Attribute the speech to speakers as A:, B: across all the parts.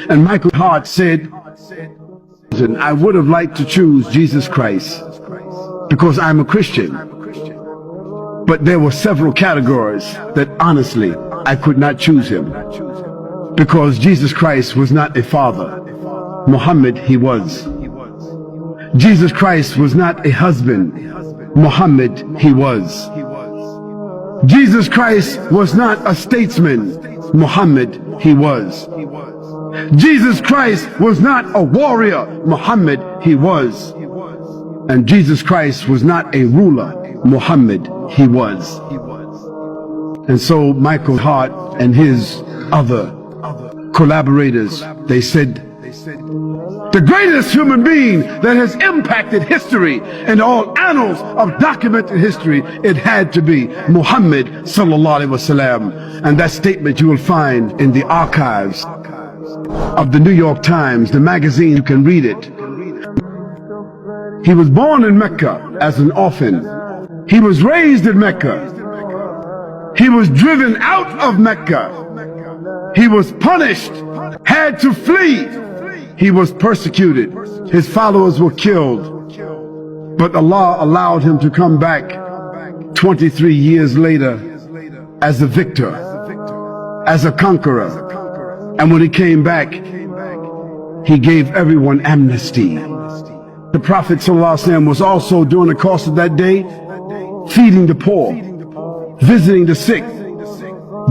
A: And Michael Hart said, I would have liked to choose Jesus Christ because I'm a Christian. But there were several categories that honestly I could not choose him, because Jesus Christ was not a father. Muhammad, he was. Jesus Christ was not a husband. Muhammad, he was. Jesus Christ was not a statesman. Muhammad, he was. Jesus Christ was not a warrior. Muhammad, he was. And Jesus Christ was not a ruler. Muhammad, he was. And so Michael Hart and his other collaborators, they said, the greatest human being that has impacted history and all annals of documented history, it had to be Muhammad sallallahu alaihi wasallam. And that statement you will find in the archives of the New York Times, the magazine. You can read it. He was born in Mecca as an orphan. He was raised in Mecca. He was driven out of Mecca. He was punished, had to flee. He was persecuted. His followers were killed. But Allah allowed him to come back 23 years later as a victor, as a conqueror. And when he came back, he gave everyone amnesty. The Prophet ﷺ was also, during the course of that day, feeding the poor, visiting the sick,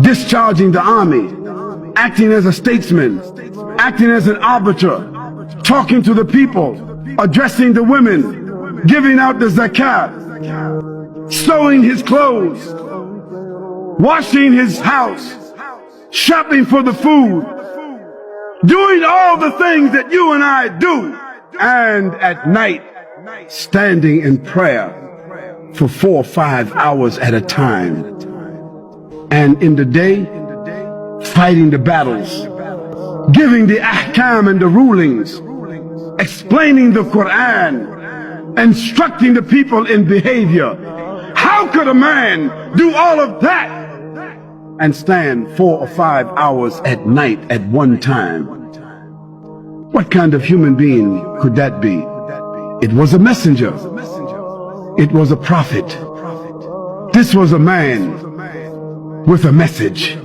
A: discharging the army, acting as a statesman, acting as an arbiter, talking to the people, addressing the women, giving out the zakat, sewing his clothes, washing his house, shopping for the food, doing all the things that you and I do, and at night standing in prayer for 4 or 5 hours at a time, and in the day fighting the battles, giving the ahkam and the rulings, explaining the Quran, instructing the people in behavior. How could a man do all of that and stand 4 or 5 hours at night at one time? What kind of human being could that be? It was a messenger. It was a prophet. This was a man with a message.